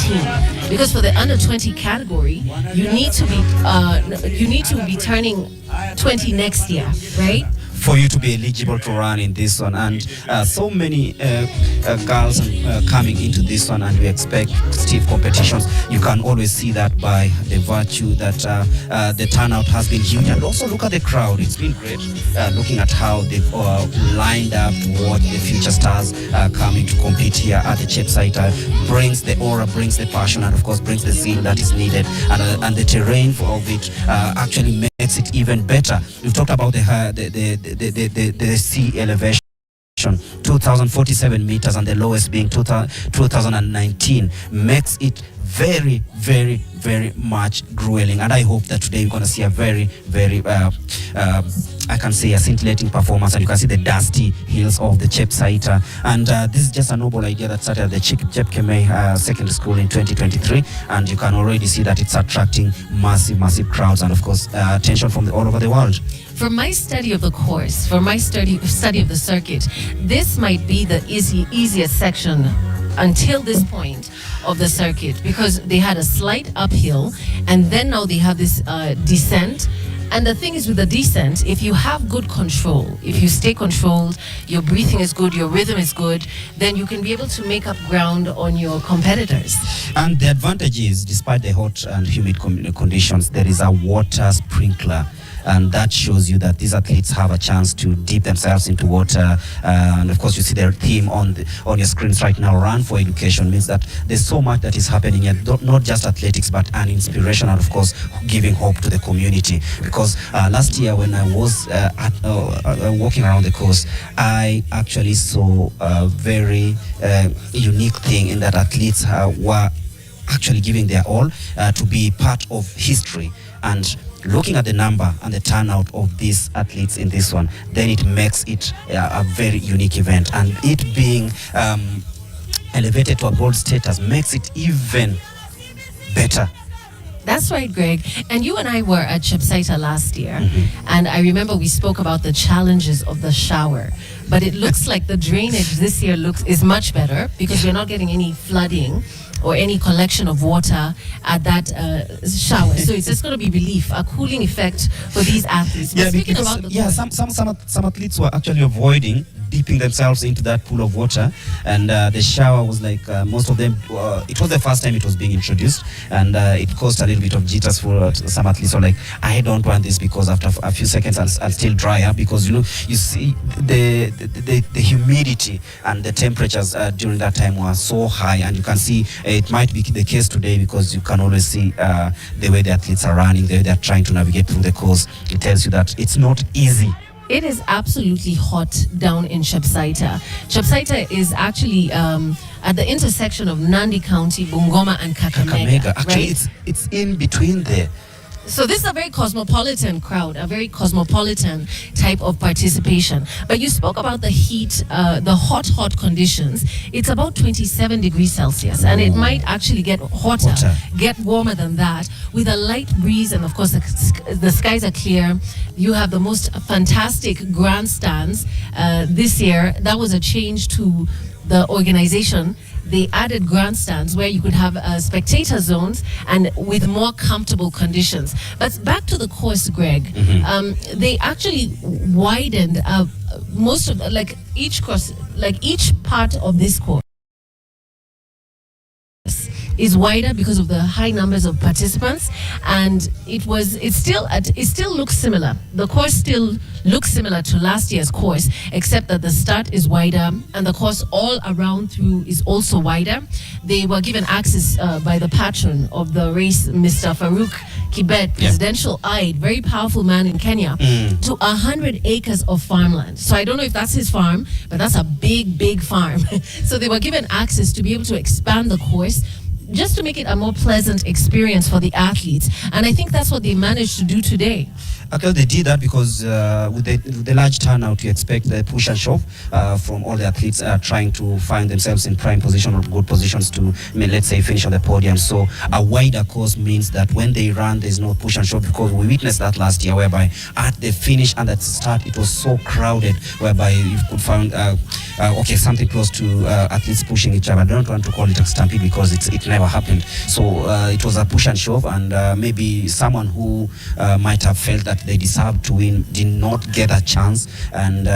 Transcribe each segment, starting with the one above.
19, because for the under 20 category, you need to be turning 20 next year, right? For you to be eligible to run in this one, and so many girls coming into this one, and we expect stiff competitions. You can always see that by the virtue that the turnout has been huge, and also look at the crowd. It's been great looking at how they've lined up to watch the future stars coming to compete here at the Chepsaita. Brings the aura, brings the passion, and of course brings the zeal that is needed, and the terrain of it actually makes it even better. We've talked about the sea elevation, 2,047 meters, and the lowest being 2019, makes it very, very, very much grueling. And I hope that today we're going to see a very, very I can say a scintillating performance, and you can see the dusty hills of the Chepsaita. And this is just a noble idea that started at the Chepkemei Secondary School in 2023, and you can already see that it's attracting massive crowds, and of course attention from all over the world. From my study of the course, from my study of the circuit, this might be the easiest section until this point of the circuit, because they had a slight uphill, and then now they have this descent. And the thing is, with the descent, if you have good control, if you stay controlled, your breathing is good, your rhythm is good, then you can be able to make up ground on your competitors. And the advantage is, despite the hot and humid conditions, there is a water sprinkler. And that shows you that these athletes have a chance to dip themselves into water. And of course, you see their theme on your screens right now. Run for education means that there's so much that is happening here, not just athletics, but an inspiration, and of course, giving hope to the community. Because last year, when I was walking around the course, I actually saw a very unique thing in that athletes were actually giving their all to be part of history. And looking at the number and the turnout of these athletes in this one, then it makes it a very unique event. And it being elevated to a gold status makes it even better. That's right, Greg. And you and I were at Chepsaita last year, and I remember we spoke about the challenges of the shower. But it looks like the drainage this year is much better, because we're not getting any flooding or any collection of water at that shower. So it's just going to be relief, a cooling effect for these athletes. But some athletes were actually avoiding dipping themselves into that pool of water, and the shower was like most of them, it was the first time it was being introduced, and it caused a little bit of jitters for some athletes. So like, I don't want this, because after a few seconds I'll still dry up, because you see the humidity and the temperatures during that time were so high. And you can see it might be the case today, because you can always see the way the athletes are running, the way they're trying to navigate through the course. It tells you that it's not easy. It is absolutely hot down in Chepsaita. Chepsaita is actually at the intersection of Nandi County, Bungoma, and Kakamega. Actually, right? it's in between there. So this is a very cosmopolitan crowd, a very cosmopolitan type of participation. But you spoke about the heat, the hot conditions. It's about 27 degrees Celsius, and it might actually get hotter, get warmer than that, with a light breeze, and of course the skies are clear. You have the most fantastic grandstands this year. That was a change to the organization. They added grandstands where you could have spectator zones and with more comfortable conditions. But back to the course, Greg, they actually widened most of, like each course, like each part of this course is wider because of the high numbers of participants, and it still looks similar. The course still looks similar to last year's course, except that the start is wider and the course all around through is also wider. They were given access by the patron of the race, Mr. Farouk Kibet, presidential aide, very powerful man in Kenya, to 100 acres of farmland. So I don't know if that's his farm, but that's a big farm. So they were given access to be able to expand the course, just to make it a more pleasant experience for the athletes. And I think that's what they managed to do today. Okay, they did that because with the large turnout, you expect the push and shove from all the athletes trying to find themselves in prime position or good positions to, let's say, finish on the podium. So a wider course means that when they run, there's no push and shove, because we witnessed that last year, whereby at the finish and at the start, it was so crowded, whereby you could find, something close to athletes pushing each other. I don't want to call it a stampede, because it never never happened. So it was a push and shove, and maybe someone who might have felt that they deserved to win did not get a chance, and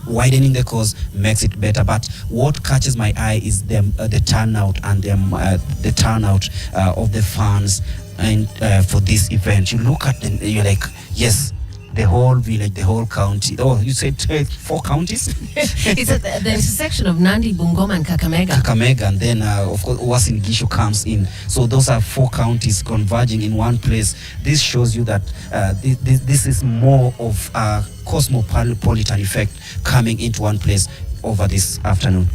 widening the cause makes it better. But what catches my eye is the turnout and the turnout of the fans and for this event. You look at them, you're like, yes, the whole village, the whole county. Oh, you said 4 counties? It's at the intersection of Nandi, Bungoma, and Kakamega. Kakamega, and then of course Uasin Gishu comes in. So those are 4 counties converging in one place. This shows you that this is more of a cosmopolitan effect coming into one place over this afternoon.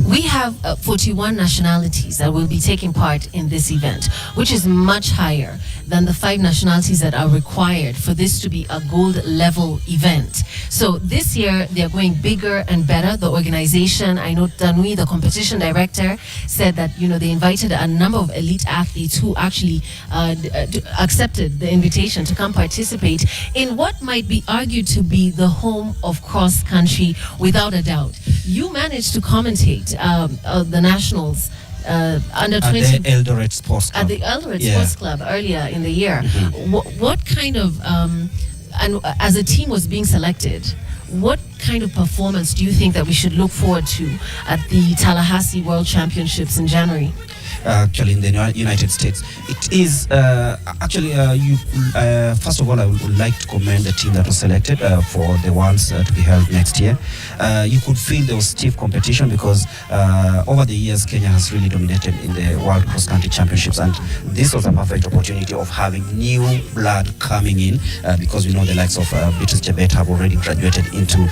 We have 41 nationalities that will be taking part in this event, which is much higher than the 5 nationalities that are required for this to be a gold level event. So this year they are going bigger and better. The organization, I know Danui, the competition director, said that they invited a number of elite athletes who actually accepted the invitation to come participate in what might be argued to be the home of cross country, without a doubt. You managed to commentate the nationals under 20 at the Eldoret Sports Club. At the Eldoret Sports Club earlier in the year. What kind of and as a team was being selected, what kind of performance do you think that we should look forward to at the Tallahassee World Championships in January? Actually, in the United States, it is first of all, I would like to commend the team that was selected for the Worlds to be held next year. You could feel there was stiff competition because over the years Kenya has really dominated in the World Cross Country Championships, and this was a perfect opportunity of having new blood coming in because we know the likes of Beatrice Chepsaita have already graduated into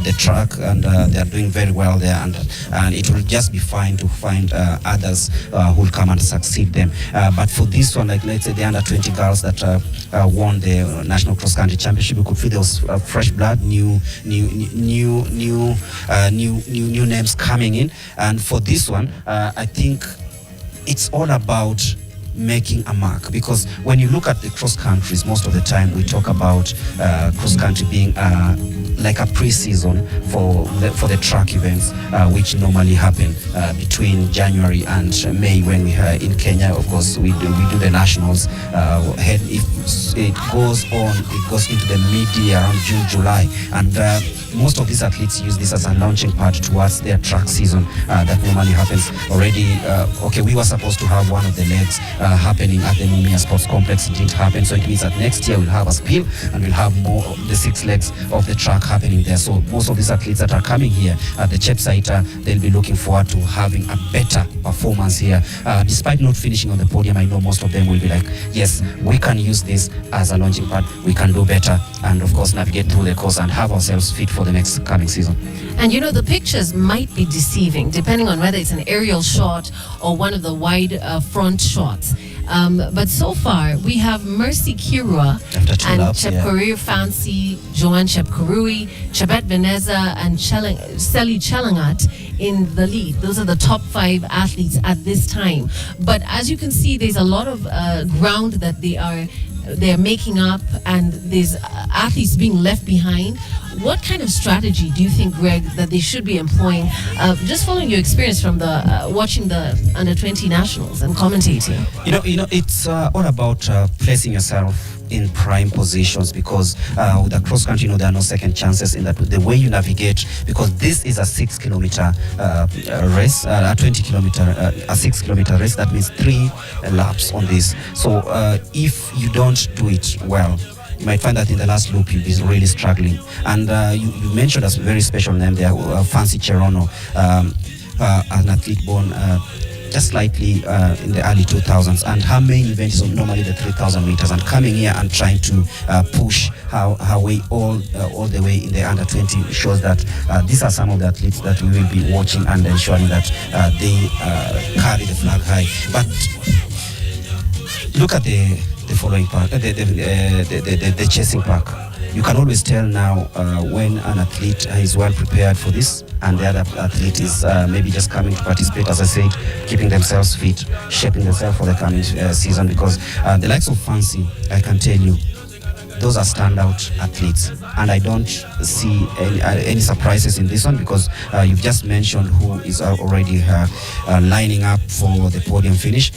the track, and they are doing very well there, and it will just be fine to find others who will come and succeed them. But for this one, like let's say the under 20 girls that won the National Cross Country Championship, you could feel there was fresh blood, new names coming in. And for this one, I think it's all about making a mark, because when you look at the cross countries, most of the time we talk about cross country being like a pre-season for the track events, which normally happen between January and May when we are in Kenya. Of course, we do the nationals. If it goes into the mid-year around June, July, and most of these athletes use this as a launching pad towards their track season that normally happens already. We were supposed to have one of the legs happening at the Mumia Sports Complex. It didn't happen, so it means that next year we'll have a spin and we'll have more of the 6 legs of the track happening there. So most of these athletes that are coming here at the Chepsaita, they'll be looking forward to having a better performance here. Despite not finishing on the podium, I know most of them will be like, yes, we can use this as a launching pad, we can do better, and of course navigate through the course and have ourselves fit for the next coming season. And the pictures might be deceiving depending on whether it's an aerial shot or one of the wide front shots. But so far, we have Mercy Kirua and Chepkorir Fancy, Joanne Chepkurui, Chebet Veneza, and Seli Chelangat in the lead. Those are the top 5 athletes at this time. But as you can see, there's a lot of ground that they're making up, and there's athletes being left behind. What kind of strategy do you think, Greg, that they should be employing, just following your experience from the watching the under 20 nationals and commentating? It's all about placing yourself in prime positions, because with the cross country, there are no second chances in that. The way you navigate, because this is a 6-kilometer race, a 20-kilometer, a 6-kilometer race. That means 3 laps on this. So if you don't do it well, you might find that in the last loop you'll be really struggling. And you mentioned a very special name there, Fancy Cherono, an athlete born just slightly in the early 2000s, and her main event is normally the 3,000 meters, and coming here and trying to push her way all the way in the under 20 shows that these are some of the athletes that we will be watching and ensuring that they carry the flag high. But look at the following part, the chasing pack. You can always tell now when an athlete is well prepared for this, and the other athlete is maybe just coming to participate, as I said, keeping themselves fit, shaping themselves for the coming season. Because the likes of Fancy, I can tell you, those are standout athletes, and I don't see any surprises in this one, because you've just mentioned who is already lining up for the podium finish.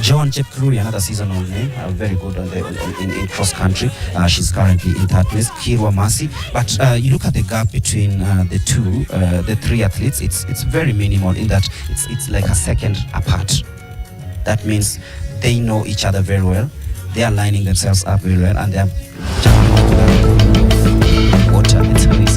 Joan Chepkrui, another seasonal name, very good in cross country. She's currently in third place. Kirwa Masi, but you look at the gap between the three athletes. It's very minimal in that it's like a second apart. That means they know each other very well. They are lining themselves up very well, and they are jumping into the water. It's